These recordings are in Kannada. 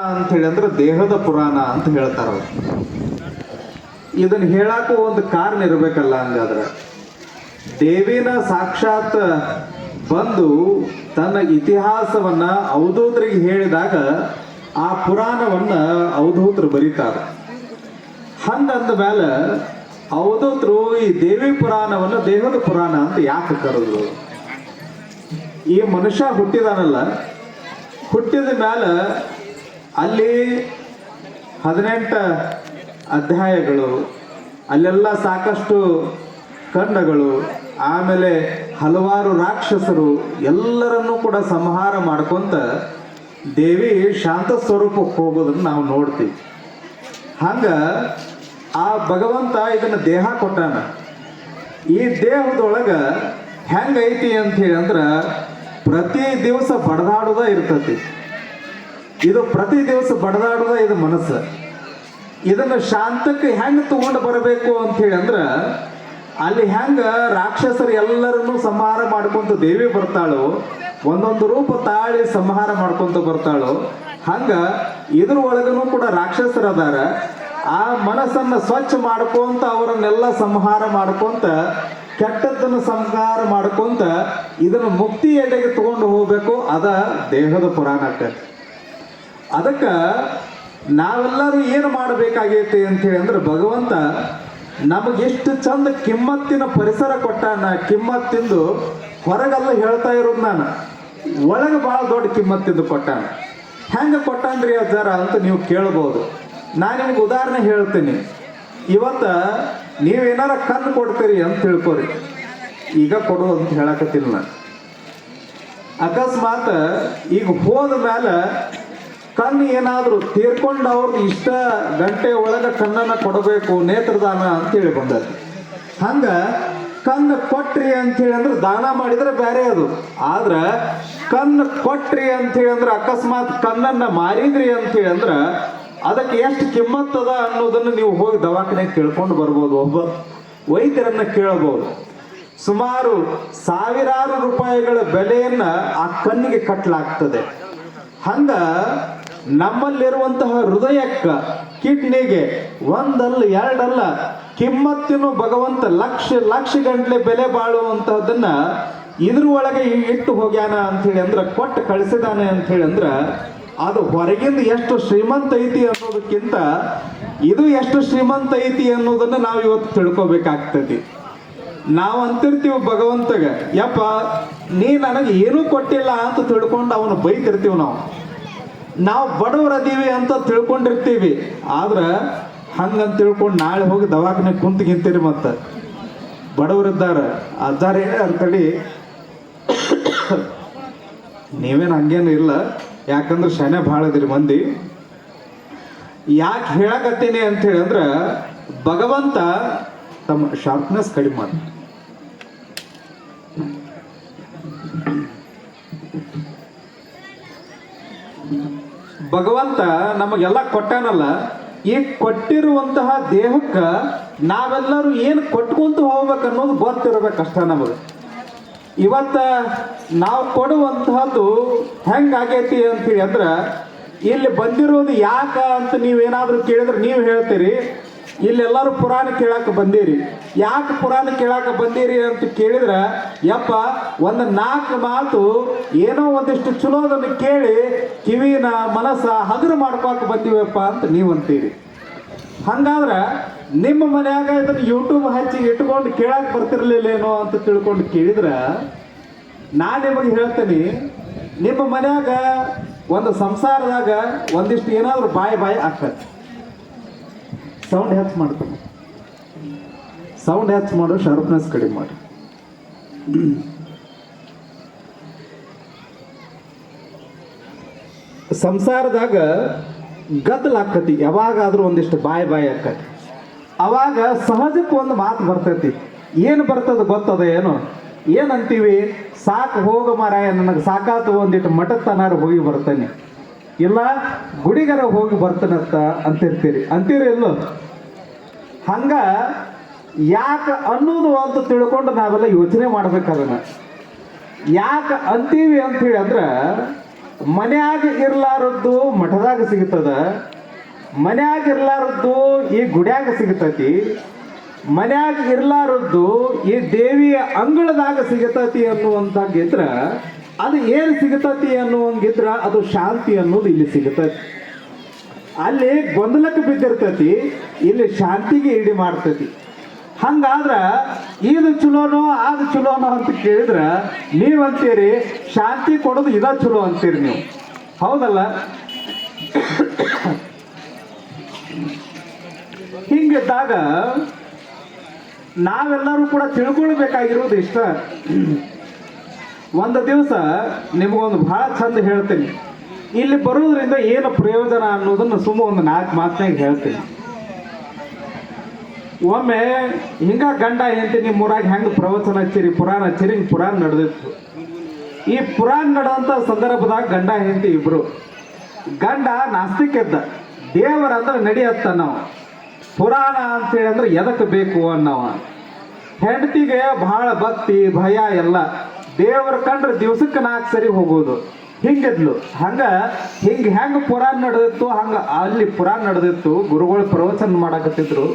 ಅಂತ ಹೇಳಿ ಅಂದ್ರೆ ದೇಹದ ಪುರಾಣ ಅಂತ ಹೇಳ್ತಾರ. ಇದನ್ನ ಹೇಳಕ್ಕೂ ಒಂದು ಕಾರಣ ಇರಬೇಕಲ್ಲ. ಹಂಗಾದ್ರೆ ದೇವಿನ ಸಾಕ್ಷಾತ್ ಬಂದು ತನ್ನ ಇತಿಹಾಸವನ್ನ ಅವಧೂತರಿಗೆ ಹೇಳಿದಾಗ ಆ ಪುರಾಣವನ್ನ ಅವಧೂತರು ಬರೀತಾರೆ. ಹಂಗಂದ ಮೇಲೆ ಅವಧೂತರು ಈ ದೇವಿ ಪುರಾಣವನ್ನು ದೇಹದ ಪುರಾಣ ಅಂತ ಯಾಕೆ ಕರೆದ್ರು? ಈ ಮನುಷ್ಯ ಹುಟ್ಟಿದಾನಲ್ಲ, ಹುಟ್ಟಿದ ಮೇಲೆ ಅಲ್ಲಿ 18 ಅಧ್ಯಾಯಗಳು, ಅಲ್ಲೆಲ್ಲ ಸಾಕಷ್ಟು ಖಂಡಗಳು, ಆಮೇಲೆ ಹಲವಾರು ರಾಕ್ಷಸರು ಎಲ್ಲರನ್ನೂ ಕೂಡ ಸಂಹಾರ ಮಾಡ್ಕೊಂತ ದೇವಿ ಶಾಂತ ಸ್ವರೂಪಕ್ಕೆ ಹೋಗೋದನ್ನು ನಾವು ನೋಡ್ತೀವಿ. ಹಂಗ ಆ ಭಗವಂತ ಇದನ್ನ ದೇಹ ಕೊಟ್ಟಾನ. ಈ ದೇಹದೊಳಗ ಹೆಂಗೈತಿ ಅಂತ ಹೇಳಿ ಅಂದ್ರ ಪ್ರತಿ ದಿವಸ ಬಡದಾಡುದ ಇರ್ತತಿ. ಇದು ಪ್ರತಿ ದಿವಸ ಬಡದಾಡುದ ಇದು ಮನಸ್ಸು. ಇದನ್ನ ಶಾಂತಕ್ಕೆ ಹೆಂಗ್ ತಗೊಂಡು ಬರಬೇಕು ಅಂತ ಹೇಳಿ ಅಂದ್ರ ಅಲ್ಲಿ ಹೆಂಗ ರಾಕ್ಷಸರು ಎಲ್ಲರನ್ನು ಸಂಹಾರ ಮಾಡ್ಕೊಂತ ದೇವಿ ಬರ್ತಾಳೋ, ಒಂದೊಂದು ರೂಪ ತಾಳಿ ಸಂಹಾರ ಮಾಡ್ಕೊಂತ ಬರ್ತಾಳೋ, ಹಂಗ ಇದ್ರ ಒಳಗನು ಕೂಡ ರಾಕ್ಷಸರದಾರ. ಆ ಮನಸ್ಸನ್ನ ಸ್ವಚ್ಛ ಮಾಡ್ಕೊಂತ ಅವರನ್ನೆಲ್ಲ ಸಂಹಾರ ಮಾಡ್ಕೊಂತ ಕೆಟ್ಟದ್ದನ್ನು ಸಂಹಾರ ಮಾಡ್ಕೊಂತ ಇದನ್ನು ಮುಕ್ತಿ ಎಡೆಗೆ ತಗೊಂಡು ಹೋಗ್ಬೇಕು. ಅದ ದೇಹದ ಪುರಾಣಕ್ಕೆ. ಅದಕ್ಕೆ ನಾವೆಲ್ಲರೂ ಏನು ಮಾಡಬೇಕಾಗೈತಿ ಅಂತ ಹೇಳಿ ಅಂದ್ರೆ ಭಗವಂತ ನಮಗೆಷ್ಟು ಚಂದ ಕಿಮ್ಮತ್ತಿನ ಪರಿಸರ ಕೊಟ್ಟಾನ. ಕಿಮ್ಮತ್ತಿಂದು ಹೊರಗೆಲ್ಲ ಹೇಳ್ತಾ ಇರೋದು ನಾನು, ಒಳಗೆ ಭಾಳ ದೊಡ್ಡ ಕಿಮ್ಮತ್ತಿಂದು ಕೊಟ್ಟಾನ. ಹೆಂಗೆ ಕೊಟ್ಟಾನ್ರಿ ಅಜ್ಜಾರ ಅಂತ ನೀವು ಕೇಳ್ಬೋದು. ನಾನು ನಿಮ್ಗೆ ಉದಾಹರಣೆ ಹೇಳ್ತೀನಿ. ಇವತ್ತು ನೀವೇನಾರ ಕಣ್ಣು ಕೊಡ್ತೀರಿ ಅಂತ ತಿಳ್ಕೊರಿ. ಈಗ ಕೊಡು ಅಂತ ಹೇಳಕತ್ತಿಲ್ಲ ನಾನು. ಅಕಸ್ಮಾತ್ ಈಗ ಹೋದ ಮೇಲೆ ಕಣ್ಣು ಏನಾದರೂ ತೀರ್ಕೊಂಡು ಅವ್ರದ್ದು ಇಷ್ಟ ಗಂಟೆ ಒಳಗೆ ಕಣ್ಣನ್ನು ಕೊಡಬೇಕು, ನೇತ್ರದಾನ ಅಂತೇಳಿ ಬಂದದ್ದು. ಹಂಗೆ ಕಣ್ಣು ಕೊಟ್ರಿ ಅಂಥೇಳಿ ಅಂದ್ರೆ ದಾನ ಮಾಡಿದ್ರೆ ಬೇರೆ ಅದು. ಆದ್ರೆ ಕಣ್ಣು ಕೊಟ್ರಿ ಅಂಥೇಳಿ ಅಂದ್ರೆ ಅಕಸ್ಮಾತ್ ಕಣ್ಣನ್ನು ಮಾರಿದ್ರಿ ಅಂಥೇಳಿ ಅಂದ್ರೆ ಅದಕ್ಕೆ ಎಷ್ಟು ಕಿಮ್ಮತ್ತದ ಅನ್ನೋದನ್ನು ನೀವು ಹೋಗಿ ದವಾಖಾನೆಗೆ ಕೇಳ್ಕೊಂಡು ಬರ್ಬೋದು. ಒಬ್ಬ ವೈದ್ಯರನ್ನ ಕೇಳಬಹುದು. ಸುಮಾರು ಸಾವಿರಾರು ರೂಪಾಯಿಗಳ ಬೆಲೆಯನ್ನ ಆ ಕಣ್ಣಿಗೆ ಕಟ್ಟಲಾಗ್ತದೆ. ಹಂಗ ನಮ್ಮಲ್ಲಿರುವಂತಹ ಹೃದಯಕ್ಕ, ಕಿಡ್ನಿಗೆ ಒಂದಲ್ಲ ಎರಡಲ್ಲ ಕಿಮ್ಮತ್ತಿನ ಭಗವಂತ ಲಕ್ಷ ಗಂಟ್ಲೆ ಬೆಲೆ ಬಾಳುವಂತಹದನ್ನ ಇದ್ರ ಒಳಗೆ ಇಟ್ಟು ಹೋಗ್ಯಾನ ಅಂಥೇಳಿ ಅಂದ್ರೆ ಕೊಟ್ಟು ಕಳಿಸಿದಾನೆ ಅಂಥೇಳಿ ಅಂದ್ರೆ ಅದು ಹೊರಗಿಂದ ಎಷ್ಟು ಶ್ರೀಮಂತ ಐತಿ ಅನ್ನೋದಕ್ಕಿಂತ ಇದು ಎಷ್ಟು ಶ್ರೀಮಂತ ಐತಿ ಅನ್ನೋದನ್ನ ನಾವು ಇವತ್ತು ತಿಳ್ಕೊಬೇಕಾಗ್ತದೆ. ನಾವು ಅಂತಿರ್ತೀವಿ ಭಗವಂತಗ, ಯಪ್ಪ ನೀ ನನಗೆ ಏನೂ ಕೊಟ್ಟಿಲ್ಲ ಅಂತ ತಿಳ್ಕೊಂಡು ಅವನು ಬೈತಿರ್ತೀವಿ. ನಾವು ಬಡವರದೀವಿ ಅಂತ ತಿಳ್ಕೊಂಡಿರ್ತೀವಿ. ಆದ್ರೆ ಹಂಗಂತ ತಿಳ್ಕೊಂಡು ನಾಳೆ ಹೋಗಿ ದವಾಖಾನೆ ಕುಂತ್ಗಿಂತೀರಿ. ಮತ್ತೆ ಬಡವರಿದ್ದಾರೆ ಅಜ್ಜಾರೇ ಅಂತೇಳಿ ನೀವೇನು ಹಂಗೇನು ಇಲ್ಲ, ಯಾಕಂದ್ರೆ ಶನೆ ಭಾಳ ಇದ್ರಿ ಮಂದಿ. ಯಾಕೆ ಹೇಳಕತ್ತೀನಿ ಅಂತ ಹೇಳಿ ಅಂದ್ರೆ ಭಗವಂತ ತಮ್ಮ ಶಾರ್ಪ್ನೆಸ್ ಕಡಿಮೆ ಮಾಡಿ. ಭಗವಂತ ನಮಗೆಲ್ಲ ಕೊಟ್ಟಾನಲ್ಲ, ಈ ಕೊಟ್ಟಿರುವಂತಹ ದೇಹಕ್ಕೆ ನಾವೆಲ್ಲರೂ ಏನು ಕೊಟ್ಕೊಂತ ಹೋಗ್ಬೇಕು ಅನ್ನೋದು ಗೊತ್ತಿರಬೇಕಷ್ಟ ನಮಗೆ. ಇವತ್ತ ನಾವು ಕೊಡುವಂತಹದ್ದು ಹೆಂಗಾಗೈತಿ ಅಂತೇಳಿ ಅಂದ್ರೆ ಇಲ್ಲಿ ಬಂದಿರೋದು ಯಾಕ ಅಂತ ನೀವೇನಾದ್ರೂ ಕೇಳಿದ್ರೆ ನೀವು ಹೇಳ್ತೀರಿ ಇಲ್ಲೆಲ್ಲರೂ ಪುರಾಣ ಕೇಳಾಕ ಬಂದೀರಿ. ಯಾಕೆ ಪುರಾಣ ಕೇಳಾಕ ಬಂದೀರಿ ಅಂತ ಕೇಳಿದ್ರೆ ಯಪ್ಪ ಒಂದು 4 ಮಾತು ಏನೋ ಒಂದಿಷ್ಟು ಚಲೋದನ್ನು ಕೇಳಿ ಕಿವಿನ ಮನಸ್ಸ ಹಗುರು ಮಾಡ್ಕೋಕ ಬಂದೀವಪ್ಪ ಅಂತ ನೀವು ಅಂತೀರಿ. ಹಂಗಾದ್ರೆ ನಿಮ್ಮ ಮನ್ಯಾಗ ಇದನ್ನು ಯೂಟ್ಯೂಬ್ ಹಚ್ಚಿ ಇಟ್ಕೊಂಡು ಕೇಳಕ್ಕೆ ಬರ್ತಿರ್ಲಿಲ್ಲೇನೋ ಅಂತ ತಿಳ್ಕೊಂಡು ಕೇಳಿದ್ರೆ ನಾನು ನಿಮಗೆ ಹೇಳ್ತೀನಿ, ನಿಮ್ಮ ಮನ್ಯಾಗ ಒಂದು ಸಂಸಾರದಾಗ ಒಂದಿಷ್ಟು ಏನಾದರೂ ಬಾಯಿ ಆಗ್ತದೆ. ಸೌಂಡ್ ಹೆಚ್ಚು ಮಾಡ್ತಾನೆ, ಸೌಂಡ್ ಹೆಚ್ಚು ಮಾಡು, ಶಾರ್ಪ್ನೆಸ್ ಕಡಿಮೆ ಮಾಡಿ. ಸಂಸಾರದಾಗ ಗದ್ದಲಾಕತಿ, ಯಾವಾಗಾದ್ರೂ ಒಂದಿಷ್ಟು ಬಾಯಿ ಆಕತಿ. ಅವಾಗ ಸಹಜಕ್ಕೆ ಒಂದು ಮಾತು ಬರ್ತೈತಿ. ಏನು ಬರ್ತದ ಗೊತ್ತದ ಏನೋ? ಏನಂತೀವಿ? ಸಾಕು ಹೋಗ ಮಾರಾಯ, ನನಗೆ ಸಾಕಾತು, ಒಂದಿಟ್ಟು ಮಠತನಾರು ಹೋಗಿ ಬರ್ತೇನೆ, ಇಲ್ಲ ಗುಡಿಗರ ಹೋಗಿ ಬರ್ತಾನಂತ ಅಂತೀರಿ ಇಲ್ಲೋ? ಹಂಗ ಯಾಕೆ ಅನ್ನೋದು ಅಂತ ತಿಳ್ಕೊಂಡು ನಾವೆಲ್ಲ ಯೋಚನೆ ಮಾಡ್ಬೇಕದನ್ನ. ಯಾಕೆ ಅಂತೀವಿ ಅಂಥೇಳಿ ಅಂದ್ರೆ ಮನ್ಯಾಗ ಇರ್ಲಾರದ್ದು ಮಠದಾಗ ಸಿಗ್ತದ, ಮನ್ಯಾಗ ಇರ್ಲಾರದ್ದು ಈ ಗುಡ್ಯಾಗ ಸಿಗತೈತಿ, ಮನ್ಯಾಗ ಇರ್ಲಾರದ್ದು ಈ ದೇವಿಯ ಅಂಗಳದಾಗ ಸಿಗತೈತಿ ಅನ್ನುವಂತಾಗಿದ್ರ ಅದು ಏನು ಸಿಗತೈತಿ ಅನ್ನುವಂಗಿದ್ರ ಅದು ಶಾಂತಿ ಅನ್ನೋದು ಇಲ್ಲಿ ಸಿಗತೈತಿ. ಅಲ್ಲಿ ಗೊಂದಲಕ್ಕೆ ಬಿದ್ದಿರ್ತೈತಿ, ಇಲ್ಲಿ ಶಾಂತಿಗೆ ಇಡಿ ಮಾಡ್ತೈತಿ. ಹಂಗಾದ್ರ ಇದು ಚಲೋನೋ ಅದು ಚಲೋನೋ ಅಂತ ಕೇಳಿದ್ರ ನೀವಂತೀರಿ ಶಾಂತಿ ಕೊಡೋದು ಇದ ಚಲೋ ಅಂತೀರಿ ನೀವು, ಹೌದಲ್ಲ? ಹಿಂಗಿದ್ದಾಗ ನಾವೆಲ್ಲರೂ ಕೂಡ ತಿಳ್ಕೊಳ್ಬೇಕಾಗಿರೋದು ಇಷ್ಟ. ಒಂದು ದಿವಸ ನಿಮಗೊಂದು ಬಹಳ ಚಂದ ಹೇಳ್ತೀನಿ. ಇಲ್ಲಿ ಬರೋದ್ರಿಂದ ಏನು ಪ್ರಯೋಜನ ಅನ್ನೋದನ್ನು ಸುಮ್ಮ ಒಂದು 4 ಮಾತನಾಗ ಹೇಳ್ತೀನಿ. ಒಮ್ಮೆ ಹಿಂಗ ಗಂಡ ಹೆಂಡತಿ ನಿಮ್ಮೂರಾಗ ಹೆಂಗೆ ಪ್ರವಚನ ಹಚ್ಚಿರಿ, ಪುರಾಣ ಹಚ್ಚಿರಿ, ಹಿಂಗೆ ಪುರಾಣ ನಡೆದಿತ್ತು. ಈ ಪುರಾಣ ನಡೆದಂಥ ಸಂದರ್ಭದಾಗ ಗಂಡ ಹೆಂಡತಿ ಇಬ್ರು. ಗಂಡ ನಾಸ್ತಿಕ ಇದ್ದ, ದೇವರ ಅಂದ್ರೆ ನಡಿಯತ್ತ ನಾವು, ಪುರಾಣ ಅಂತೇಳಿ ಅಂದ್ರೆ ಎದಕ್ಕೆ ಬೇಕು ಅನ್ನವ. ಹೆಂಡತಿಗೆ ಬಹಳ ಭಕ್ತಿ ಭಯ ಎಲ್ಲ, ದೇವರ ಕಂಡ್ರೆ ದಿವ್ಸಕ್ಕೆ 4 ಸರಿ ಹೋಗೋದು, ಹಿಂಗಿದ್ಲು. ಹೆಂಗೆ ಪುರಾಣ ನಡೆದಿತ್ತು ಹಂಗ ಅಲ್ಲಿ ಪುರಾಣ ನಡೆದಿತ್ತು. ಗುರುಗಳು ಪ್ರವಚನ ಮಾಡಕತ್ತಿದ್ರು.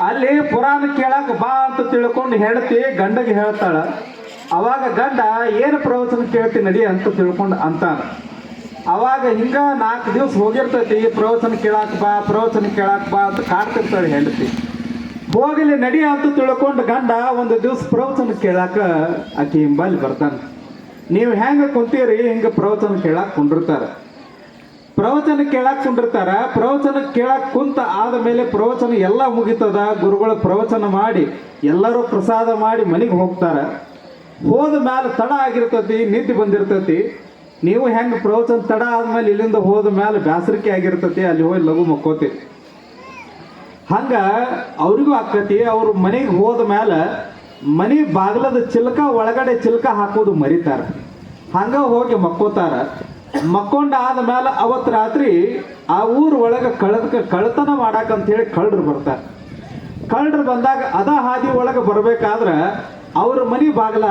ಅಲ್ಲಿ ಪುರಾಣ ಕೇಳಕ್ ಬಾ ಅಂತ ತಿಳ್ಕೊಂಡು ಹೆಂಡತಿ ಗಂಡಗೆ ಹೇಳ್ತಾಳ. ಅವಾಗ ಗಂಡ ಏನು ಪ್ರವಚನ ಕೇಳ್ತಿ ನಡಿ ಅಂತ ತಿಳ್ಕೊಂಡು ಅಂತಾನ. ಅವಾಗ ಹಿಂಗ 4 ದಿವಸ ಹೋಗಿರ್ತೈತಿ, ಪ್ರವಚನ ಕೇಳಾಕ್ ಬಾ ಅಂತ ಕಾಡ್ತಿರ್ತಾಳೆ ಹೆಂಡತಿ. ಹೋಗಲಿ ನಡಿ ಅಂತ ತಿಳ್ಕೊಂಡು ಗಂಡ ಒಂದು ದಿವಸ ಪ್ರವಚನ ಕೇಳಾಕ ಆಕಿ ಹಿಂಬಲ್ಲಿ ಬರ್ತಾನೆ. ನೀವು ಹೆಂಗ ಕುಂತೀರಿ ಹಿಂಗ ಪ್ರವಚನ ಕೇಳಾಕ್ ಕುಂಡಿರ್ತಾರ. ಪ್ರವಚನ ಕೇಳಾಕ್ ಕುಂತ ಆದಮೇಲೆ ಪ್ರವಚನ ಎಲ್ಲ ಮುಗಿತದ. ಗುರುಗಳು ಪ್ರವಚನ ಮಾಡಿ ಎಲ್ಲರೂ ಪ್ರಸಾದ ಮಾಡಿ ಮನೆಗೆ ಹೋಗ್ತಾರ. ಹೋದ ಮ್ಯಾಲ ತಡ ಆಗಿರ್ತೈತಿ, ನಿದ್ದೆ ಬಂದಿರ್ತೈತಿ. ನೀವು ಹೆಂಗೆ ಪ್ರವಚನ ತಡ ಆದ್ಮೇಲೆ ಇಲ್ಲಿಂದ ಹೋದ ಮ್ಯಾಲೆ ಬ್ಯಾಸರಿಕೆ ಆಗಿರ್ತೈತಿ, ಅಲ್ಲಿ ಹೋಗಿ ಲಘು ಮಕ್ಕೋತಿ. ಹಂಗ ಅವ್ರಿಗೂ ಆಕತಿ. ಅವ್ರ ಮನೆಗೆ ಹೋದ ಮ್ಯಾಲ ಮನೆ ಬಾಗಿಲದ ಚಿಲ್ಕ ಒಳಗಡೆ ಚಿಲ್ಕ ಹಾಕೋದು ಮರಿತಾರ. ಹಂಗ ಹೋಗಿ ಮಕ್ಕೋತಾರ. ಮಕ್ಕೊಂಡ ಆದ್ಮೇಲೆ ಅವತ್ತು ರಾತ್ರಿ ಆ ಊರ ಒಳಗೆ ಕಳ್ಳತನ ಮಾಡಾಕಂತ ಹೇಳಿ ಕಳ್ಳರು ಬರ್ತಾರೆ. ಕಳ್ಳರು ಬಂದಾಗ ಅದ ಹಾದಿ ಒಳಗೆ ಬರ್ಬೇಕಾದ್ರ ಅವ್ರ ಮನೆ ಬಾಗಿಲ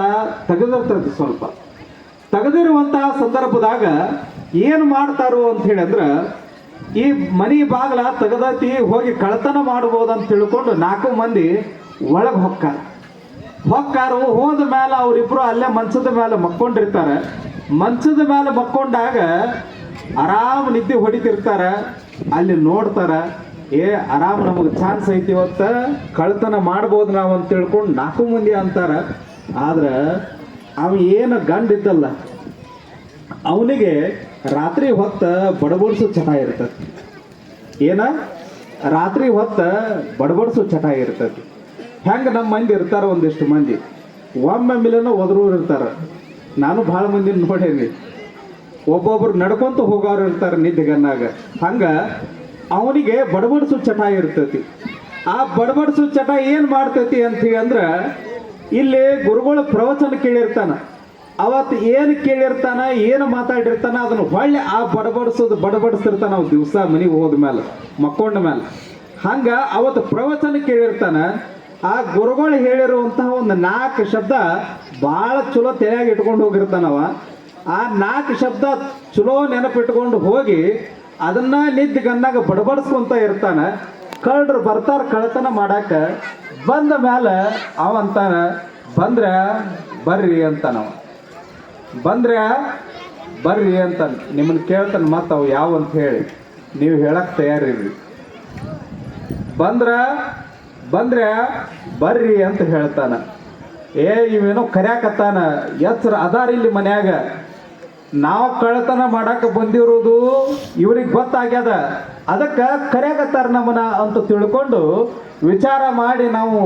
ತೆಗೆದಿರ್ತೈತಿ. ಸ್ವಲ್ಪ ತೆಗೆದಿರುವಂತಹ ಸಂದರ್ಭದಾಗ ಏನು ಮಾಡ್ತಾರೋ ಅಂತ ಹೇಳಿದ್ರ, ಈ ಮನೆ ಬಾಗಿಲ ತೆಗೆದೈತಿ, ಹೋಗಿ ಕಳ್ಳತನ ಮಾಡ್ಬೋದಂತ ತಿಳ್ಕೊಂಡು 4 ಮಂದಿ ಒಳಗೆ ಹೊಕ್ಕಾರು. ಹೋದ ಮೇಲೆ ಅವರಿಬ್ರು ಅಲ್ಲೇ ಮಂಚದ ಮೇಲೆ ಮಕ್ಕೊಂಡಿರ್ತಾರೆ. ಮಂಚದ ಮೇಲೆ ಮಕ್ಕೊಂಡಾಗ ಆರಾಮ್ ನಿದ್ದೆ ಹೊಡಿತಿರ್ತಾರ. ಅಲ್ಲಿ ನೋಡ್ತಾರ, ಆರಾಮ್ ನಮಗೆ ಚಾನ್ಸ್ ಐತಿ, ಇವತ್ತ ಕಳ್ಳತನ ಮಾಡ್ಬೋದು ನಾವು ಅಂತ ತಿಳ್ಕೊಂಡು 4 ಮಂದಿ ಅಂತಾರ. ಆದ್ರೆ ಅವ ಏನು ಗಂಡ ಇದ್ದಲ್ಲ, ಅವನಿಗೆ ರಾತ್ರಿ ಹೊತ್ತ ಬಡಬಡಿಸೋ ಚಟ ಇರ್ತದೆ. ರಾತ್ರಿ ಹೊತ್ತ ಬಡಬಡಿಸೋ ಚಟ ಇರ್ತೈತಿ. ಹೆಂಗೆ ನಮ್ಮ ಮಂದಿ ಇರ್ತಾರ, ಒಂದಿಷ್ಟು ಮಂದಿ ಒಮ್ಮೆಮ್ಮಿಲೆನೋ ಒದರೂರು ಇರ್ತಾರ. ನಾನು ಭಾಳ ಮಂದಿ ನೋಡೇನಿ. ಒಬ್ಬೊಬ್ರು ನಡ್ಕೊಂತ ಹೋಗೋರು ಇರ್ತಾರೆ ನಿದ್ದೆಗನ್ನಾಗ. ಹಂಗ ಅವನಿಗೆ ಬಡಬಡಿಸೋ ಚಟ ಇರ್ತೈತಿ. ಆ ಬಡಬಡಿಸೋ ಚಟ ಏನು ಮಾಡ್ತೈತಿ ಅಂತೀವಿ ಅಂದ್ರೆ, ಇಲ್ಲಿ ಗುರುಗಳು ಪ್ರವಚನ ಕೇಳಿರ್ತಾನ. ಅವತ್ತು ಏನು ಕೇಳಿರ್ತಾನ, ಏನು ಮಾತಾಡಿರ್ತಾನ, ಅದನ್ನು ಹೊಳ್ಳಿ ಆ ಬಡಬಡಿಸ್ತಿರ್ತಾನ. ಅವು ದಿವಸ ಮನೆಗೆ ಹೋದ ಮೇಲೆ ಮಕ್ಕೊಂಡ ಮೇಲೆ. ಹಂಗ ಅವತ್ತು ಪ್ರವಚನ ಕೇಳಿರ್ತಾನ. ಆ ಗುರುಗಳು ಹೇಳಿರುವಂತಹ ಒಂದು 4 ಶಬ್ದ ಭಾಳ ಚಲೋ ತಲೆಯಾಗಿ ಇಟ್ಕೊಂಡು ಹೋಗಿರ್ತಾನವ. ಆ 4 ಶಬ್ದ ಚಲೋ ನೆನಪಿಟ್ಕೊಂಡು ಹೋಗಿ ಅದನ್ನ ನಿದ್ದೆ ಗನ್ನಾಗ ಬಡಬಡಿಸ್ಕೊಂತ ಇರ್ತಾನ. ಕಳ್ಳರು ಬರ್ತಾರ ಕಳ್ಳತನ ಮಾಡಾಕ. ಬಂದ ಮೇಲೆ ಅವಂತಾನ, ಬಂದ್ರೆ ಬರ್ರಿ ಅಂತಾನವ. ಬರ್ರಿ ಅಂತ ನಿಮ್ಮನ್ನು ಕೇಳ್ತಾನೆ. ಮತ್ತು ಅವು ಯಾವ ಅಂತ ಹೇಳಿ ನೀವು ಹೇಳಕ್ ತಯಾರಿರ್ರಿ. ಬಂದ್ರೆ ಬರ್ರಿ ಅಂತ ಹೇಳ್ತಾನ. ಇವೇನೋ ಕರ್ಯಾಕತ್ತಾನ. ಎಚ್ಚರ ಅದಾರ ಇಲ್ಲಿ ಮನ್ಯಾಗ. ನಾವು ಕಳ್ಳತನ ಮಾಡಾಕ ಬಂದಿರೋದು ಇವ್ರಿಗೆ ಗೊತ್ತಾಗ್ಯದ, ಅದಕ್ಕೆ ಕರ್ಯಾಕತ್ತಾರ ನಮ್ಮನ ಅಂತ ತಿಳ್ಕೊಂಡು ವಿಚಾರ ಮಾಡಿ ನಾವು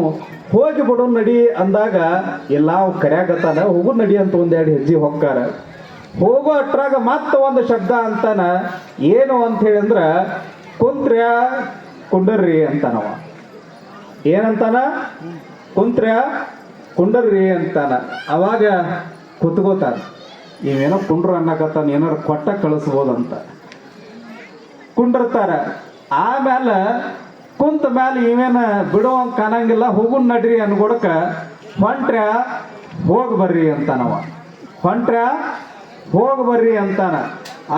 ಹೋಗಿ ಬಿಡು ನಡಿ ಅಂದಾಗ, ಎಲ್ಲ ಅವು ಕರ್ಯಾಕತ್ತಾನ, ಹೋಗು ನಡಿ ಅಂತ 1-2 ಹೆಜ್ಜೆ ಹೊಕ್ಕಾರ. ಹೋಗೋ ಅಟ್ರಾಗ ಮತ್ತೆ ಒಂದು ಶಬ್ದ ಅಂತಾನ. ಏನು ಅಂತ ಹೇಳಿಂದ್ರ, ಕುಂಡರ್ರಿ ಅಂತಾನವ. ಏನಂತಾನ? ಕುಂಡರ್ರಿ ಅಂತಾನ. ಅವಾಗ ಕುತ್ಕೋತಾನ. ಇವೇನೋ ಕುಂಡ್ರು ಅನ್ನಕತ್ತಾನ, ಏನಾರು ಕೊಟ್ಟ ಕಳಿಸ್ಬೋದಂತ ಕುಂಡಿರ್ತಾರ. ಆಮೇಲೆ ಕುಂತ ಮೇಲೆ ಇವೇನ ಬಿಡುವಂಗೆ ಕಾಣಂಗಿಲ್ಲ. ಹೋಗುನ್ ನಡ್ರಿ ಅನ್ಕೊಡಕ ಹೋಗಿ ಬರ್ರಿ ಅಂತಾನವ. ಹೋಗಿ ಬರ್ರಿ ಅಂತಾನ.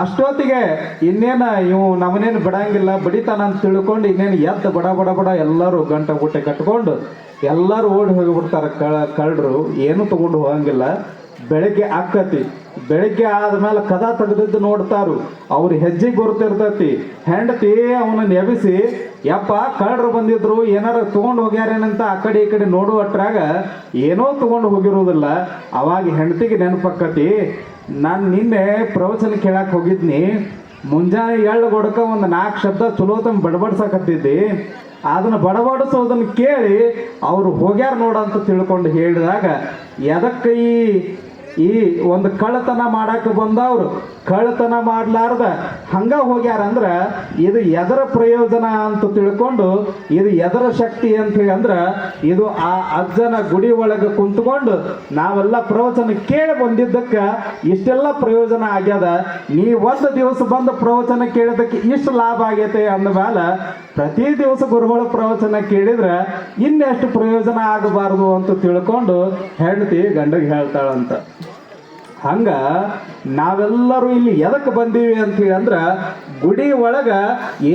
ಅಷ್ಟೊತ್ತಿಗೆ ಇನ್ನೇನು ಇವು ನಮ್ಮನೇನು ಬಿಡಂಗಿಲ್ಲ, ಬಡಿತಾನ ಅಂತ ತಿಳ್ಕೊಂಡು ಇನ್ನೇನು ಎದ್ದು ಬಡ ಬಡ ಬಡ ಎಲ್ಲರೂ ಗಂಟ ಗುಟ್ಟೆ ಕಟ್ಕೊಂಡು ಎಲ್ಲರೂ ಓಡಿ ಹೋಗಿಬಿಡ್ತಾರೆ. ಕಳ್ಳರು ಏನು ತಗೊಂಡು ಹೋಗಂಗಿಲ್ಲ. ಬೆಳಗ್ಗೆ ಆಕ್ಕತಿ. ಬೆಳಗ್ಗೆ ಆದ್ಮೇಲೆ ಕದ ತೆಗೆದಿದ್ದು ನೋಡ್ತಾರು. ಅವ್ರ ಹೆಜ್ಜೆಗೆ ಗೊತ್ತಿರ್ತೈತಿ. ಹೆಂಡತಿ ಅವನನ್ನ ಎಬ್ಬಿಸಿ, ಯಪ್ಪ ಕಳ್ಳರು ಬಂದಿದ್ರು, ಏನಾರ ತಗೊಂಡು ಹೋಗ್ಯಾರೇನಂತ ಆ ಕಡೆ ಈ ಕಡೆ ನೋಡುವಟ್ರಾಗ ಏನೋ ತಗೊಂಡು ಹೋಗಿರೋದಿಲ್ಲ. ಅವಾಗ ಹೆಂಡತಿಗೆ ನೆನಪಕ್ಕತಿ, ನಾನು ನಿನ್ನೆ ಪ್ರವಚನ ಕೇಳಕ್ಕೆ ಹೋಗಿದ್ನಿ, ಮುಂಜಾನೆ ಎಳ್ಳು ಗೊಡಕ ಒಂದು 4 ಶಬ್ದ ಚಲೋತಂಗೆ ಬಡಬಡ್ಸಕತ್ತಿದ್ದಿ, ಅದನ್ನು ಬಡಬಡಿಸೋದನ್ನು ಕೇಳಿ ಅವರು ಹೋಗ್ಯಾರ ನೋಡಂತ ತಿಳ್ಕೊಂಡು ಹೇಳಿದಾಗ, ಎದಕ್ಕೆ ಈ ಒಂದು ಕಳ್ಳತನ ಮಾಡಕ್ಕೆ ಬಂದವರು ಕಳ್ಳತನ ಮಾಡ್ಲಾರ್ದ ಹಂಗ ಹೋಗ್ಯಾರಂದ್ರೆ ಇದು ಎದರ ಪ್ರಯೋಜನ ಅಂತ ತಿಳ್ಕೊಂಡು, ಇದು ಎದರ ಶಕ್ತಿ ಅಂತ ಹೇಳಿ ಅಂದ್ರೆ ಇದು ಆ ಅಜ್ಜನ ಗುಡಿ ಒಳಗೆ ಕುಂತ್ಕೊಂಡು ನಾವೆಲ್ಲ ಪ್ರವಚನ ಕೇಳಿ ಬಂದಿದ್ದಕ್ಕೆ ಇಷ್ಟೆಲ್ಲ ಪ್ರಯೋಜನ ಆಗ್ಯದ. ನೀ ಒಂದು ದಿವಸ ಬಂದು ಪ್ರವಚನ ಕೇಳಿದಕ್ಕೆ ಇಷ್ಟು ಲಾಭ ಆಗೈತೆ ಅಂದಮೇಲೆ ಪ್ರತಿ ದಿವಸ ಗುರುಗಳ ಪ್ರವಚನ ಕೇಳಿದ್ರೆ ಇನ್ನೆಷ್ಟು ಪ್ರಯೋಜನ ಆಗಬಾರ್ದು ಅಂತ ತಿಳ್ಕೊಂಡು ಹೆಂಡತಿ ಗಂಡಗೆ ಹೇಳ್ತಾಳಂತ. ಹಂಗ ನಾವೆಲ್ಲರೂ ಇಲ್ಲಿ ಎದಕ್ಕೆ ಬಂದೀವಿ ಅಂತೀವಿ ಅಂದ್ರೆ ಗುಡಿ ಒಳಗ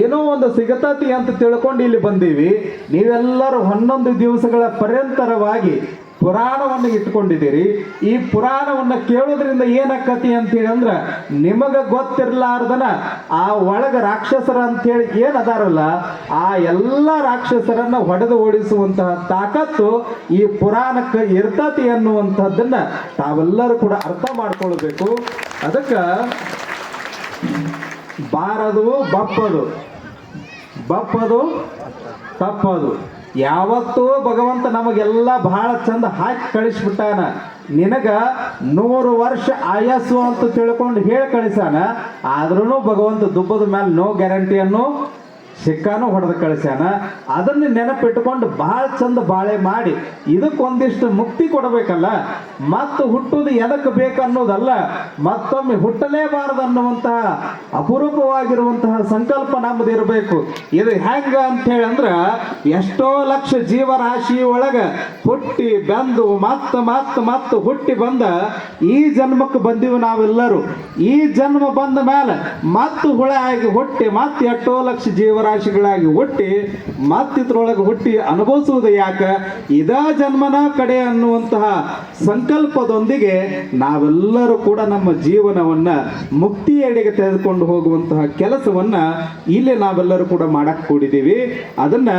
ಏನೋ ಒಂದು ಸಿಗತತಿ ಅಂತ ತಿಳ್ಕೊಂಡು ಇಲ್ಲಿ ಬಂದೀವಿ. ನೀವೆಲ್ಲರೂ 11 ದಿವಸಗಳ ಪರ್ಯಂತರವಾಗಿ ಪುರಾಣವನ್ನು ಇಟ್ಕೊಂಡಿದ್ದೀರಿ. ಈ ಪುರಾಣವನ್ನು ಕೇಳೋದ್ರಿಂದ ಏನಾಕತಿ ಅಂತೇಳಿ ಅಂದ್ರೆ ನಿಮಗೆ ಗೊತ್ತಿರ್ಲಾರ್ದನ ಆ ಒಳಗ ರಾಕ್ಷಸರ ಅಂತೇಳಿ ಏನದಾರಲ್ಲ ಆ ಎಲ್ಲ ರಾಕ್ಷಸರನ್ನ ಹೊಡೆದು ಓಡಿಸುವಂತಹ ತಾಕತ್ತು ಈ ಪುರಾಣಕ್ಕೆ ಇರ್ತತಿ ಅನ್ನುವಂಥದ್ದನ್ನ ತಾವೆಲ್ಲರೂ ಕೂಡ ಅರ್ಥ ಮಾಡ್ಕೊಳ್ಬೇಕು. ಅದಕ್ಕೆ ಬಾರದು ಬಪ್ಪದು ತಪ್ಪದು. ಯಾವತ್ತೂ ಭಗವಂತ ನಮಗೆಲ್ಲ ಬಹಳ ಚಂದ ಹಾಕಿ ಕಳಿಸ್ಬಿಟ್ಟಾನ. ನಿನಗ 100 ವರ್ಷ ಆಯಸ್ಸು ಅಂತ ತಿಳ್ಕೊಂಡು ಹೇಳಿ ಕಳಿಸಾನ. ಆದ್ರೂ ಭಗವಂತ ದುಬ್ಬದ ಮೇಲೆ ನೋ ಗ್ಯಾರಂಟಿಯನ್ನು ಸಿಕ್ಕಾನು ಹೊಡೆದು ಕಳಿಸ್ಯಾನ. ಅದನ್ನು ನೆನಪಿಟ್ಟುಕೊಂಡು ಬಹಳ ಚಂದ ಬಾಳೆ ಮಾಡಿ ಇದಕ್ಕೊಂದಿಷ್ಟು ಮುಕ್ತಿ ಕೊಡಬೇಕಲ್ಲ. ಮತ್ತು ಹುಟ್ಟುವುದು ಎದಕ್ಕೆ ಬೇಕನ್ನೋದಲ್ಲ, ಮತ್ತೊಮ್ಮೆ ಹುಟ್ಟಲೇಬಾರದು ಅನ್ನುವಂತಹ ಅಪರೂಪವಾಗಿರುವಂತಹ ಸಂಕಲ್ಪ ನಮ್ಮದು ಇರಬೇಕು. ಇದು ಹೆಂಗ ಅಂತ ಹೇಳಂದ್ರೆ ಎಷ್ಟೋ ಲಕ್ಷ ಜೀವರಾಶಿ ಒಳಗೆ ಹುಟ್ಟಿ ಬೆಂದು ಮತ್ತೆ ಹುಟ್ಟಿ ಬಂದ ಈ ಜನ್ಮಕ್ಕೆ ಬಂದೀವಿ ನಾವೆಲ್ಲರೂ. ಈ ಜನ್ಮ ಬಂದ ಮೇಲೆ ಮತ್ತು ಹುಳ ಆಗಿ ಹುಟ್ಟಿ ಮತ್ತೆ ಎಷ್ಟೋ ಲಕ್ಷ ಜೀವರಾಶಿಗಳಾಗಿ ಹುಟ್ಟಿ ಮತ್ತಿದ್ರೊಳಗೆ ಹುಟ್ಟಿ ಅನುಭವಿಸುವುದು ಯಾಕೆ? ಇದೇ ಜನ್ಮನ ಕಡೆ ಅನ್ನುವಂತಹ ಸಂಕಲ್ಪದೊಂದಿಗೆ ನಾವೆಲ್ಲರೂ ಕೂಡ ನಮ್ಮ ಜೀವನವನ್ನ ಮುಕ್ತಿಯೆಡೆಗೆ ತೆಗೆದುಕೊಂಡು ಹೋಗುವಂತಹ ಕೆಲಸವನ್ನ ಇಲ್ಲಿ ನಾವೆಲ್ಲರೂ ಕೂಡ ಮಾಡಕ್ ಕೂಡಿದ್ದೀವಿ. ಅದನ್ನ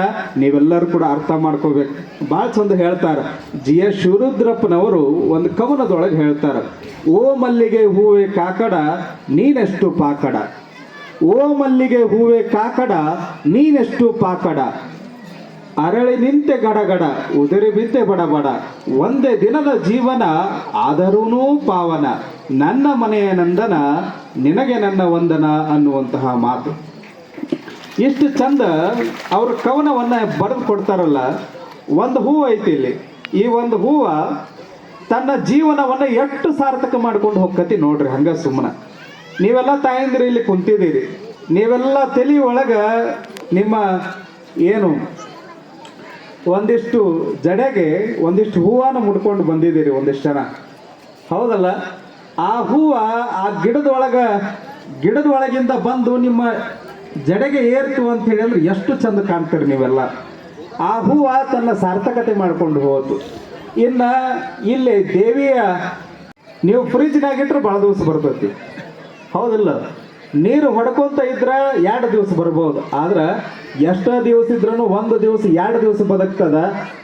ನೀವೆಲ್ಲರೂ ಕೂಡ ಅರ್ಥ ಮಾಡ್ಕೋಬೇಕು. ಬಹಳ ಚಂದ ಹೇಳ್ತಾರೆ. G.S. ಶಿವರುದ್ರಪ್ಪನವರು ಒಂದು ಕವನದೊಳಗೆ ಹೇಳ್ತಾರೆ, ಓ ಮಲ್ಲಿಗೆ ಹೂವೆ ಕಾಕಡ ನೀನೆಷ್ಟು ಪಾಕಡ, ಓ ಮಲ್ಲಿಗೆ ಹೂವೆ ಕಾಕಡ ನೀನೆಷ್ಟು ಪಾಕಡ, ಅರಳಿ ನಿಂತೆ ಗಡಗಡ ಉದುರಿ ಬಿದ್ದೆ ಬಡಬಡ, ಒಂದೇ ದಿನದ ಜೀವನ ಆದರೂನೂ ಪಾವನ, ನನ್ನ ಮನೆಯ ನಂದನ ನಿನಗೆ ನನ್ನ ವಂದನ ಅನ್ನುವಂತಹ ಮಾತು. ಇಷ್ಟು ಚಂದ ಅವ್ರ ಕವನವನ್ನ ಬರೆದು ಕೊಡ್ತಾರಲ್ಲ. ಒಂದು ಹೂವು ಐತಿ ಇಲ್ಲಿ. ಈ ಒಂದು ಹೂವ ತನ್ನ ಜೀವನವನ್ನ ಎಷ್ಟು ಸಾರ್ಥಕ ಮಾಡ್ಕೊಂಡು ಹೋಗ್ಕತಿ ನೋಡ್ರಿ. ಹಂಗ ಸುಮ್ಮನೆ ನೀವೆಲ್ಲ ತಾಯಂದಿರಿ ಇಲ್ಲಿ ಕುಂತಿದ್ದೀರಿ. ನೀವೆಲ್ಲ ತಲೆ ಒಳಗ ನಿಮ್ಮ ಏನು ಒಂದಿಷ್ಟು ಜಡೆಗೆ ಒಂದಿಷ್ಟು ಹೂವನ್ನ ಮುಡ್ಕೊಂಡು ಬಂದಿದ್ದೀರಿ ಒಂದಿಷ್ಟು ಜನ, ಹೌದಲ್ಲ? ಆ ಹೂವ ಆ ಗಿಡದ ಒಳಗಿಂದ ಬಂದು ನಿಮ್ಮ ಜಡೆಗೆ ಏರ್ತು ಅಂತ ಹೇಳಿ ಅಂದ್ರೆ ಎಷ್ಟು ಚಂದ ಕಾಣ್ತೀರಿ ನೀವೆಲ್ಲ. ಆ ಹೂವ ತನ್ನ ಸಾರ್ಥಕತೆ ಮಾಡ್ಕೊಂಡು ಹೋತು. ಇನ್ನು ಇಲ್ಲಿ ದೇವಿಯ ನೀವು ಫ್ರಿಜ್ನಾಗಿಟ್ರೆ ಭಾಳ ದಿವಸ ಬರ್ತೈತಿ, ಹೌದಿಲ್ಲ? ನೀರು ಹೊಡ್ಕೊಂತ ಇದ್ರೆ 2 ದಿವಸ ಬರ್ಬೋದು. ಆದ್ರೆ ಎಷ್ಟೋ ದಿವಸ ಇದ್ರೂ 1 ದಿವಸ 2 ದಿವಸ ಬದುಕ್ತದ.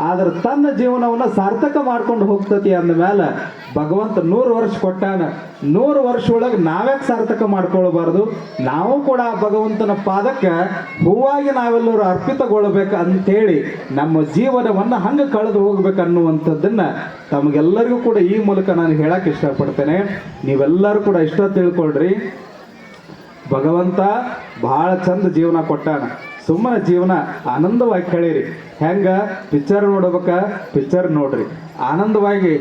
ಆದ್ರೆ ತನ್ನ ಜೀವನವನ್ನು ಸಾರ್ಥಕ ಮಾಡ್ಕೊಂಡು ಹೋಗ್ತತಿ ಅಂದಮೇಲೆ ಭಗವಂತ 100 ವರ್ಷ ಕೊಟ್ಟಾನ. 100 ವರ್ಷ ಒಳಗೆ ನಾವ್ಯಾಕೆ ಸಾರ್ಥಕ ಮಾಡ್ಕೊಳ್ಬಾರ್ದು? ನಾವು ಕೂಡ ಭಗವಂತನ ಪಾದಕ್ಕೆ ಹೂವಾಗಿ ನಾವೆಲ್ಲರೂ ಅರ್ಪಿತಗೊಳ್ಬೇಕು ಅಂತೇಳಿ ನಮ್ಮ ಜೀವನವನ್ನು ಹಂಗೆ ಕಳೆದು ಹೋಗ್ಬೇಕು ಅನ್ನುವಂಥದ್ದನ್ನ ತಮಗೆಲ್ಲರಿಗೂ ಕೂಡ ಈ ಮೂಲಕ ನಾನು ಹೇಳಕ್ಕೆ ಇಷ್ಟಪಡ್ತೇನೆ. ನೀವೆಲ್ಲರೂ ಕೂಡ ಇಷ್ಟ ತಿಳ್ಕೊಳ್ರಿ. ಭಗವಂತ ಬಹಳ ಚಂದ ಜೀವನ ಕೊಟ್ಟಾನ. ಸುಮ್ಮನೆ ಜೀವನ ಆನಂದವಾಗಿ ಕೇಳಿರಿ. ಹೆಂಗ ಪಿಕ್ಚರ್ ನೋಡ್ಬೇಕ ಪಿಕ್ಚರ್ ನೋಡ್ರಿ, ಆನಂದವಾಗಿ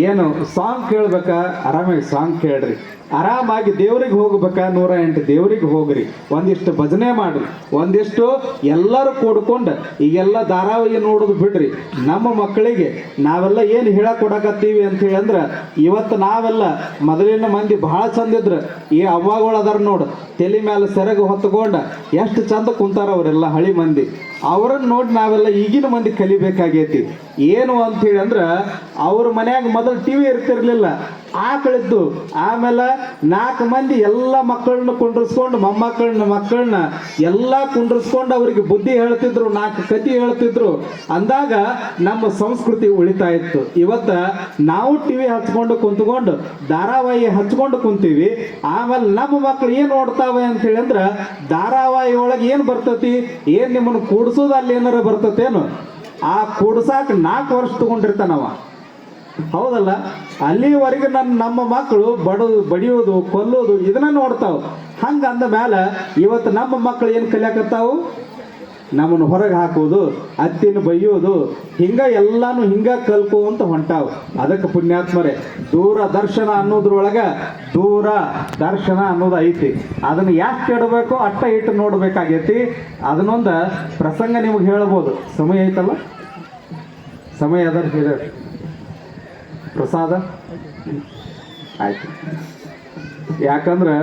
ಏನು ಸಾಂಗ್ ಕೇಳ್ಬೇಕ ಆರಾಮಾಗಿ ಸಾಂಗ್ ಕೇಳ್ರಿ. ಆರಾಮಾಗಿ ದೇವ್ರಿಗೆ ಹೋಗ್ಬೇಕಾ 108 ದೇವ್ರಿಗೆ ಹೋಗ್ರಿ, ಒಂದಿಷ್ಟು ಭಜನೆ ಮಾಡ್ರಿ, ಒಂದಿಷ್ಟು ಎಲ್ಲರೂ ಕೂಡ್ಕೊಂಡು ಈಗೆಲ್ಲ ಧಾರಾವಾಹಿ ನೋಡೋದು ಬಿಡ್ರಿ. ನಮ್ಮ ಮಕ್ಕಳಿಗೆ ನಾವೆಲ್ಲ ಏನು ಹೇಳಕ್ ಕೊಡಕತ್ತೀವಿ ಅಂತ ಹೇಳಿ ಅಂದ್ರ, ಇವತ್ತು ನಾವೆಲ್ಲ ಮೊದಲಿನ ಮಂದಿ ಬಹಳ ಚಂದ ಇದ್ರು. ಈ ಅವ್ವಗಳು ಅದಾರ ನೋಡು, ತಲೆ ಮೇಲೆ ಸೆರಗು ಹೊತ್ಕೊಂಡ ಎಷ್ಟು ಚಂದ ಕುಂತಾರ ಅವರೆಲ್ಲ ಹಳಿ ಮಂದಿ. ಅವ್ರನ್ನ ನೋಡಿ ನಾವೆಲ್ಲ ಈಗಿನ ಮಂದಿ ಕಲಿಬೇಕಾಗೈತಿ. ಏನು ಅಂತ ಹೇಳಿ ಅಂದ್ರ, ಅವ್ರ ಮನ್ಯಾಗ ಮೊದಲು ಟಿವಿ ಇರ್ತಿರ್ಲಿಲ್ಲ, ಆಕಳಿದ್ದು. ಆಮೇಲೆ 4 ಮಂದಿ ಎಲ್ಲ ಮಕ್ಕಳನ್ನ ಕುಂಡ್ರಿಸ್ಕೊಂಡು ಮಕ್ಕಳನ್ನ ಎಲ್ಲ ಕುಂಡ್ರಿಸ್ಕೊಂಡು ಅವ್ರಿಗೆ ಬುದ್ಧಿ ಹೇಳ್ತಿದ್ರು, 4 ಕತಿ ಹೇಳ್ತಿದ್ರು. ಅಂದಾಗ ನಮ್ಮ ಸಂಸ್ಕೃತಿ ಉಳಿತಾ ಇತ್ತು. ಇವತ್ತ ನಾವು ಟಿವಿ ಹಚ್ಕೊಂಡು ಕುಂತ್ಕೊಂಡು ಧಾರಾವಾಹಿ ಹಚ್ಕೊಂಡು ಕುಂತೀವಿ. ಆಮೇಲೆ ನಮ್ಮ ಮಕ್ಕಳು ಏನ್ ನೋಡ್ತಾವೆ ಅಂತ ಹೇಳಿ ಅಂದ್ರ, ಧಾರಾವಾಹಿ ಒಳಗೆ ಏನ್ ಬರ್ತತಿ, ಏನ್ ನಿಮ್ಮನ್ನು ಕೂಡ್ಸೋದು ಅಲ್ಲಿ ಏನಾರ ಬರ್ತತೇನು? ಆ ಕೂಡ್ಸಾಕ 4 ವರ್ಷ ತಗೊಂಡಿರ್ತಾನವ, ಹೌದಲ್ಲ? ಅಲ್ಲಿವರೆಗೆ ನಮ್ಮ ಮಕ್ಕಳು ಬಡಿಯೋದು ಕೊಲ್ಲೋದು ಇದನ್ನ ನೋಡ್ತಾವ. ಹಂಗ ಅಂದ ಮೇಲೆ ಇವತ್ತು ನಮ್ಮ ಮಕ್ಕಳು ಏನು ಕಲಿಯಾಕತ್ತಾವು? ನಮ್ಮನ್ನು ಹೊರಗೆ ಹಾಕೋದು, ಅತ್ತಿನ ಬೈಯೋದು, ಹಿಂಗ ಎಲ್ಲಾನು ಹಿಂಗ ಕಲ್ಕೋಂತ ಹೊಂಟಾವ್. ಅದಕ್ಕೆ ಪುಣ್ಯಾತ್ಮರೇ, ದೂರದರ್ಶನ ಅನ್ನೋದ್ರೊಳಗ ದೂರದರ್ಶನ ಅನ್ನೋದು ಐತಿ. ಅದನ್ನ ಯಾಕೆ ಇಡಬೇಕು, ಅಟ್ಟ ಇಟ್ಟು ನೋಡ್ಬೇಕಾಗೈತಿ. ಅದನ್ನೊಂದು ಪ್ರಸಂಗ ನಿಮಗೆ ಹೇಳ್ಬೋದು. ಸಮಯ ಐತಲ್ಲ, ಸಮಯ ಅದ ಹೇಳಿ ಪ್ರಸಾದ ಆಯ್ತು. ಯಾಕಂದ್ರೆ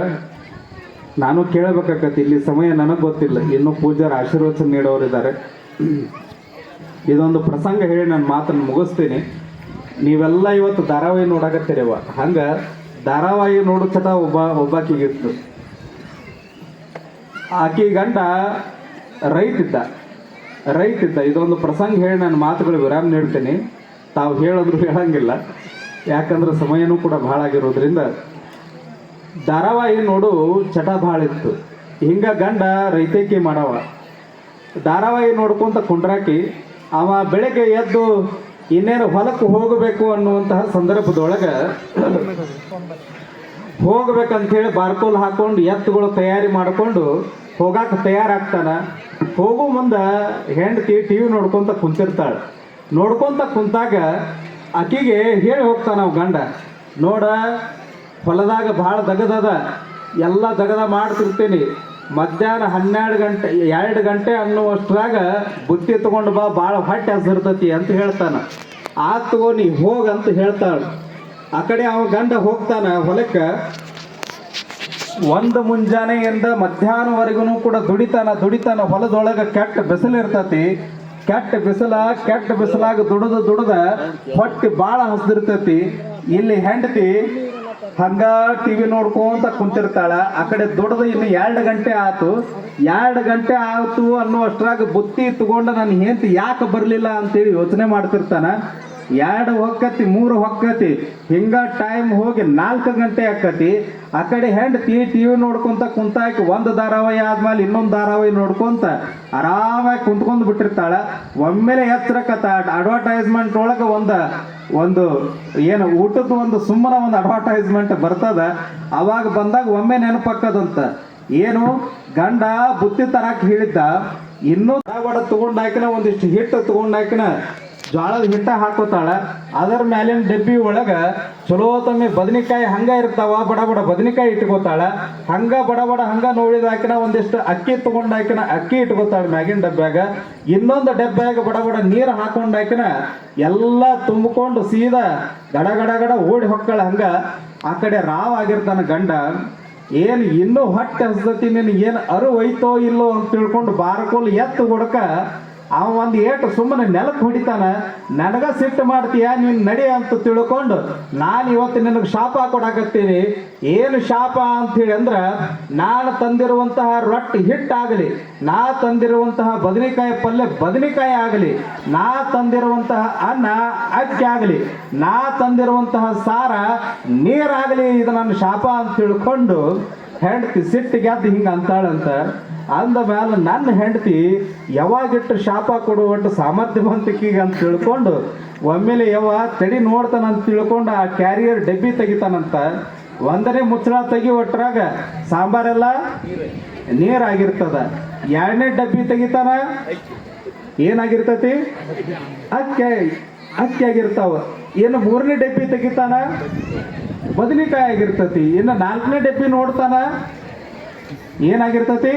ನಾನು ಕೇಳಬೇಕಾಗತ್ತೆ, ಇಲ್ಲಿ ಸಮಯ ನನಗೆ ಗೊತ್ತಿಲ್ಲ, ಇನ್ನೂ ಪೂಜಾರ ಆಶೀರ್ವಚನ ನೀಡೋರಿದ್ದಾರೆ. ಇದೊಂದು ಪ್ರಸಂಗ ಹೇಳಿ ನಾನು ಮಾತನ್ನು ಮುಗಿಸ್ತೀನಿ. ನೀವೆಲ್ಲ ಇವತ್ತು ಧಾರಾವಾಹಿ ನೋಡಾಕತ್ತೀರವ, ಹಂಗೆ ಧಾರಾವಾಹಿ ನೋಡೋ ಚಟ ಒಬ್ಬಾಕಿಗಿತ್ತು. ಆಕಿ ಗಂಡ ರೈತ ಇದ್ದ. ಇದೊಂದು ಪ್ರಸಂಗ ಹೇಳಿ ನಾನು ಮಾತುಗಳು ವಿರಾಮ ನೀಡ್ತೀನಿ. ತಾವು ಹೇಳಿದ್ರು ಹೇಳಂಗಿಲ್ಲ, ಯಾಕಂದ್ರೆ ಸಮಯನೂ ಕೂಡ ಭಾಳ ಆಗಿರೋದ್ರಿಂದ. ಧಾರಾವಾಹಿ ನೋಡು ಚಟ ಭಾಳ ಇತ್ತು. ಹಿಂಗ ಗಂಡ ರೈತೈಕಿ ಮಾಡವ, ಧಾರಾವಾಹಿ ನೋಡ್ಕೊಂತ ಕುಂಡ್ರಾಕಿ ಅವ ಬೆಳಗ್ಗೆ ಎದ್ದು ಇನ್ನೇನು ಹೊಲಕ್ಕೆ ಹೋಗಬೇಕು ಅನ್ನುವಂತಹ ಸಂದರ್ಭದೊಳಗೆ ಹೋಗ್ಬೇಕಂತೇಳಿ ಬಾರ್ಕೋಲ್ ಹಾಕೊಂಡು ಎತ್ತುಗಳು ತಯಾರಿ ಮಾಡಿಕೊಂಡು ಹೋಗಾಕ ತಯಾರಾಗ್ತಾನ. ಹೋಗೋ ಮುಂದೆ ಹೆಂಡತಿ ಟಿವಿ ನೋಡ್ಕೊಂತ ಕುಂತಿರ್ತಾಳೆ. ನೋಡ್ಕೊಂತ ಕುಂತಾಗ ಆಕಿಗೆ ಹೇಳಿ ಹೋಗ್ತಾನ ಅವ್ ಗಂಡ, ನೋಡ ಹೊಲದಾಗ ಭಾಳ ದಗದದ, ಎಲ್ಲ ದಗದ ಮಾಡ್ತಿರ್ತೀನಿ, ಮಧ್ಯಾಹ್ನ 12 ಗಂಟೆ 2 ಗಂಟೆ ಅನ್ನುವಷ್ಟ್ರಾಗ ಬುತ್ತಿ ತಗೊಂಡು ಬಾ, ಭಾಳ ಹೊಟ್ಟೆ ಹಸಿರ್ತತಿ ಅಂತ ಹೇಳ್ತಾನ. ತಗೋ ನೀ ಹೋಗಂತ ಹೇಳ್ತಾಳೆ. ಆ ಕಡೆ ಅವ ಗಂಡ ಹೋಗ್ತಾನ ಹೊಲಕ್ಕೆ. ಒಂದು ಮುಂಜಾನೆಯಿಂದ ಮಧ್ಯಾಹ್ನವರೆಗೂ ಕೂಡ ದುಡಿತಾನ. ಹೊಲದೊಳಗೆ ಕೆಟ್ಟ ಬಿಸಿಲು ಇರ್ತತಿ. ಕೆಟ್ಟ ಬಿಸಿಲಾಗ ದುಡದ ಹೊಟ್ಟೆ ಭಾಳ ಹಸ್ದಿರ್ತೈತಿ. ಇಲ್ಲಿ ಹೆಂಡತಿ ಹಂಗ ಟಿವಿ ನೋಡ್ಕೊಂತ ಕುಂತಿರ್ತಾಳ. ಆ ಕಡೆ ದುಡದು ಇನ್ನು 2 ಗಂಟೆ ಆತು. 2 ಗಂಟೆ ಆಯ್ತು ಅನ್ನುವಷ್ಟ್ರಾಗ ಬುತ್ತಿ ತಗೊಂಡ ನನ್ನ ಹೆಂಡತಿ ಯಾಕೆ ಬರಲಿಲ್ಲ ಅಂತೇಳಿ ಯೋಚನೆ ಮಾಡ್ತಿರ್ತಾನ. 2 ಹೊಕ್ಕತಿ 3 ಹೊಕ್ಕತಿ, ಹಿಂಗ ಟೈಮ್ ಹೋಗಿ 4 ಗಂಟೆ ಆಕತಿ. ಆ ಕಡೆ ಹೆಂಡತಿ ಟಿವಿ ನೋಡ್ಕೊಂತ ಕುಂತಾಕಿ ಒಂದು ಧಾರಾವಾಹಿ ಆದ್ಮೇಲೆ ಇನ್ನೊಂದು ಧಾರಾವಾಹಿ ನೋಡ್ಕೊಂತ ಆರಾಮಾಗಿ ಕುಂತ್ಕೊಂಡ್ ಬಿಟ್ಟಿರ್ತಾಳ. ಒಮ್ಮೆಲೆ ಎಚ್ಚರಕತ್ತ ಅಡ್ವರ್ಟೈಸ್ಮೆಂಟ್ ಒಳಗೆ ಒಂದು ಏನು ಊಟದ ಒಂದು ಸುಮ್ಮನೆ ಒಂದು ಅಡ್ವರ್ಟೈಸ್ಮೆಂಟ್ ಬರ್ತದ. ಅವಾಗ ಬಂದಾಗ ಒಮ್ಮೆ ನೆನಪಕ್ಕದಂತ, ಏನು ಗಂಡ ಬುತ್ತಿ ತರಾಕ್ ಹೇಳಿದ್ದ, ಇನ್ನೂ ಬಡ ತಗೊಂಡಾಕಿನ ಒಂದಿಷ್ಟು ಹಿಟ್ಟು ತಗೊಂಡಾಕಿನ ಜ್ವಾಳದ ಹಿಟ್ಟ ಹಾಕೋತಾಳ. ಅದರ ಮೇಲಿನ ಡಬ್ಬಿ ಒಳಗ ಚಲೋ ತಮ್ಮಿ ಬದನೆಕಾಯಿ ಹಂಗ ಇರ್ತಾವ, ಬಡ ಬದನೆಕಾಯಿ ಇಟ್ಕೋತಾಳ. ಹಂಗ ಬಡ ಹಂಗ ನೋಡಿದಾಕಿನ ಒಂದಿಷ್ಟು ಅಕ್ಕಿ ತಗೊಂಡಾಕಿನ ಅಕ್ಕಿ ಇಟ್ಕೋತಾಳ ಮ್ಯಾಗಿನ ಡಬ್ಬ್ಯಾಗ. ಇನ್ನೊಂದು ಡಬ್ಬ್ಯಾಗ ಬಡ ನೀರು ಹಾಕೊಂಡಾಕಿನ ಎಲ್ಲ ತುಂಬಿಕೊಂಡು ಸೀದಾ ಗಡ ಓಡಿ ಹೊಕ್ಕಳ. ಹಂಗ ಆ ಕಡೆ ರಾವ್ ಆಗಿರ್ತಾನ ಗಂಡ. ಏನು ಇನ್ನೂ ಹೊಟ್ಟೆ ಹಸ್ದತಿ, ನಿನ್ ಏನು ಅರು ಒಯ್ತೋ ಇಲ್ಲೋ ಅಂತ ತಿಳ್ಕೊಂಡು ಬಾರಕೋಲ್ ಎತ್ತು ಹುಡ್ಕ ಅವ ಒಂದು ಏಟು ಸುಮ್ಮನೆ ನೆಲಕ್ಕೆ ಹೊಡಿತಾನ. ನನಗ ಸಿಟ್ಟು ಮಾಡ್ತೀಯ ನೀನು ನಡಿ ಅಂತ ತಿಳ್ಕೊಂಡು ನಾನು ಇವತ್ತು ನಿನಗೆ ಶಾಪ ಕೊಡಾಕತ್ತೀನಿ. ಏನು ಶಾಪ ಅಂಥೇಳಿ ಅಂದ್ರೆ, ನಾನು ತಂದಿರುವಂತಹ ರೊಟ್ಟಿ ಹಿಟ್ಟಾಗಲಿ, ನಾ ತಂದಿರುವಂತಹ ಬದನೆಕಾಯಿ ಪಲ್ಯ ಬದನೆಕಾಯಿ ಆಗಲಿ, ನಾ ತಂದಿರುವಂತಹ ಅನ್ನ ಅಕ್ಕಿ ಆಗಲಿ, ನಾ ತಂದಿರುವಂತಹ ಸಾರ ನೀರಾಗಲಿ, ಇದು ನನ್ನ ಶಾಪ ಅಂತ ತಿಳ್ಕೊಂಡು ಹೆಂಡತಿ ಸಿಟ್ಟಿಗೆ ಅದು ಹಿಂಗೆ ಅಂತಾಳಂತ. ಅಂದ ಮೇಲೆ ನನ್ನ ಹೆಂಡತಿ ಯಾವಾಗಿಟ್ಟು ಶಾಪ ಕೊಡುವಟ್ಟು ಸಾಮರ್ಥ್ಯವಂತಿಕೆಗೆ ಅಂತ ತಿಳ್ಕೊಂಡು ಒಮ್ಮೆಲೆ ತಡಿ ನೋಡ್ತಾನಂತ ತಿಳ್ಕೊಂಡು ಆ ಕ್ಯಾರಿಯರ್ ಡಬ್ಬಿ ತೆಗಿತಾನಂತ. ಒಂದನೇ ಮುಚ್ಚಳ ತೆಗಿವಟ್ರಾಗ ಸಾಂಬಾರೆಲ್ಲ ನೀರಾಗಿರ್ತದ. 2ನೇ ಡಬ್ಬಿ ತೆಗಿತಾನ, ಏನಾಗಿರ್ತತಿ? ಅಕ್ಕಿ ಆಗಿರ್ತಾವ. ಏನು 3ನೇ ಡಬ್ಬಿ ತೆಗಿತಾನ, ಬದನೆಕಾಯಿ ಆಗಿರ್ತತಿ. ಇನ್ನು 4ನೇ ಡಬ್ಬಿ ನೋಡ್ತಾನ, ಏನಾಗಿರ್ತತಿ?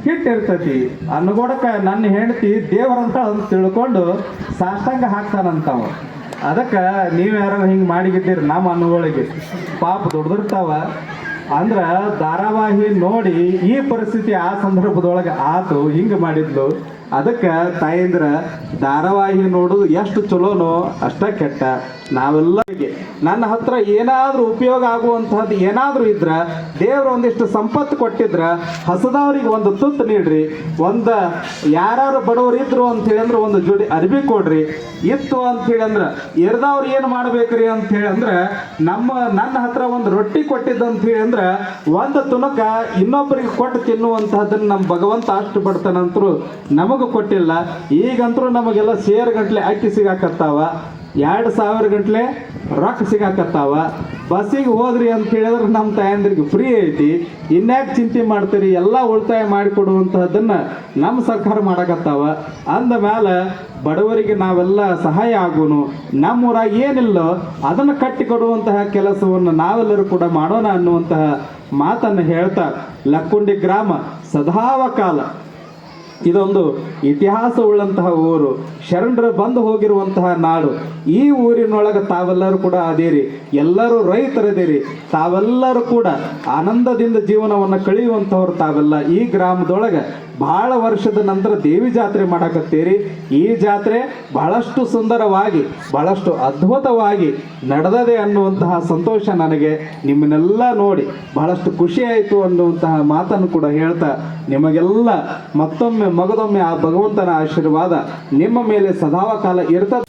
ಹಿಟ್ಟಿರ್ತತಿ. ಅನ್ನಗೋಡಕ ನನ್ನ ಹೆಂಡತಿ ದೇವರಂತ ಅಂತ ತಿಳ್ಕೊಂಡು ಸಾಷ್ಟಾಂಗ ಹಾಕ್ತಾನಂತಾವ. ಅದಕ್ಕೆ ನೀವು ಯಾರು ಹಿಂಗೆ ಮಾಡಿಗಿದ್ದೀರಿ ನಮ್ಮ ಅನ್ನಗಳಿಗೆ ಪಾಪ ದುಡ್ದಿರ್ತಾವ ಅಂದ್ರೆ ಧಾರಾವಾಹಿ ನೋಡಿ ಈ ಪರಿಸ್ಥಿತಿ ಆ ಸಂದರ್ಭದೊಳಗೆ ಆತು, ಹಿಂಗೆ ಮಾಡಿದ್ಲು. ಅದಕ್ಕೆ ತಾಯಂದ್ರ ಧಾರಾವಾಹಿ ನೋಡೋದು ಎಷ್ಟು ಚಲೋನೋ ಅಷ್ಟ ಕೆಟ್ಟ. ನಾವೆಲ್ಲರಿಗೆ ನನ್ನ ಹತ್ರ ಏನಾದರೂ ಉಪಯೋಗ ಆಗುವಂತಹದ್ದು ಏನಾದರೂ ಇದ್ರ, ದೇವ್ರ ಒಂದಿಷ್ಟು ಸಂಪತ್ತು ಕೊಟ್ಟಿದ್ರ ಹಸದವ್ರಿಗೆ ಒಂದು ತುತ್ತು ನೀಡ್ರಿ. ಯಾರು ಬಡವರು ಇದ್ರು ಅಂತ ಹೇಳಿದ್ರೆ ಒಂದು ಜೋಡಿ ಅರ್ಬಿ ಕೊಡ್ರಿ. ಇತ್ತು ಅಂತ ಹೇಳಿದ್ರೆ ಎರ್ದವ್ರು ಏನು ಮಾಡ್ಬೇಕ್ರಿ ಅಂತ ಹೇಳಿದ್ರೆ ನನ್ನ ಹತ್ರ ಒಂದು ರೊಟ್ಟಿ ಕೊಟ್ಟಿದ್ದಂತ ಹೇಳಿ ಅಂದ್ರೆ ಒಂದು ತುಣಕ ಇನ್ನೊಬ್ಬರಿಗೆ ಕೊಟ್ಟು ತಿನ್ನುವಂತಹದನ್ನ ನಮ್ಮ ಭಗವಂತ ಅಷ್ಟು ಬಡ್ತಾನಂತರೂ ನಮಗೂ ಕೊಟ್ಟಿಲ್ಲ. ಈಗಂತರೂ ನಮಗೆಲ್ಲ ಸೇರ್ ಗಂಟ್ಲೆ ಅಕ್ಕಿ ಸಿಗಾಕತ್ತಾವ, 2000 ಗಂಟ್ಲೆ ರೊಕ್ಕ ಸಿಗಾಕತ್ತಾವ. ಬಸ್ಸಿಗೆ ಹೋದ್ರಿ ಅಂತ ಹೇಳಿದ್ರೆ ನಮ್ಮ ತಾಯಂದ್ರಿಗೆ ಫ್ರೀ ಐತಿ. ಇನ್ಯಾಕೆ ಚಿಂತೆ ಮಾಡ್ತೀರಿ? ಎಲ್ಲ ಉಳಿತಾಯ ಮಾಡಿಕೊಡುವಂತಹದ್ದನ್ನ ನಮ್ಮ ಸರ್ಕಾರ ಮಾಡಕತ್ತಾವ. ಅಂದ ಮೇಲೆ ಬಡವರಿಗೆ ನಾವೆಲ್ಲ ಸಹಾಯ ಆಗೋನು. ನಮ್ಮೂರಾಗ ಏನಿಲ್ಲೋ ಅದನ್ನು ಕಟ್ಟಿಕೊಡುವಂತಹ ಕೆಲಸವನ್ನು ನಾವೆಲ್ಲರೂ ಕೂಡ ಮಾಡೋಣ ಅನ್ನುವಂತಹ ಮಾತನ್ನು ಹೇಳ್ತಾ ಲಕ್ಕುಂಡಿ ಗ್ರಾಮ ಸದಾವಕಾಲ ಇದೊಂದು ಇತಿಹಾಸವುಳ್ಳಂತಹ ಊರು, ಶರಣರು ಬಂದು ಹೋಗಿರುವಂತಹ ನಾಡು. ಈ ಊರಿನೊಳಗೆ ತಾವೆಲ್ಲರೂ ಕೂಡ ಅದೇರಿ, ಎಲ್ಲರೂ ರೈತರದೇರಿ. ತಾವೆಲ್ಲರೂ ಕೂಡ ಆನಂದದಿಂದ ಜೀವನವನ್ನು ಕಳೆಯುವಂಥವ್ರು ತಾವೆಲ್ಲ. ಈ ಗ್ರಾಮದೊಳಗೆ ಬಹಳ ವರ್ಷದ ನಂತರ ದೇವಿ ಜಾತ್ರೆ ಮಾಡಕತ್ತೀರಿ. ಈ ಜಾತ್ರೆ ಬಹಳಷ್ಟು ಸುಂದರವಾಗಿ ಬಹಳಷ್ಟು ಅದ್ಭುತವಾಗಿ ನಡೆದದೆ ಅನ್ನುವಂತಹ ಸಂತೋಷ ನನಗೆ. ನಿಮ್ಮನ್ನೆಲ್ಲ ನೋಡಿ ಬಹಳಷ್ಟು ಖುಷಿ ಆಯಿತು ಅನ್ನುವಂತಹ ಮಾತನ್ನು ಕೂಡ ಹೇಳ್ತಾ ನಿಮಗೆಲ್ಲ ಮತ್ತೊಮ್ಮೆ ಮಗದೊಮ್ಮೆ ಆ ಭಗವಂತನ ಆಶೀರ್ವಾದ ನಿಮ್ಮ ಮೇಲೆ ಸದಾಕಾಲ ಇರ್ತದೆ.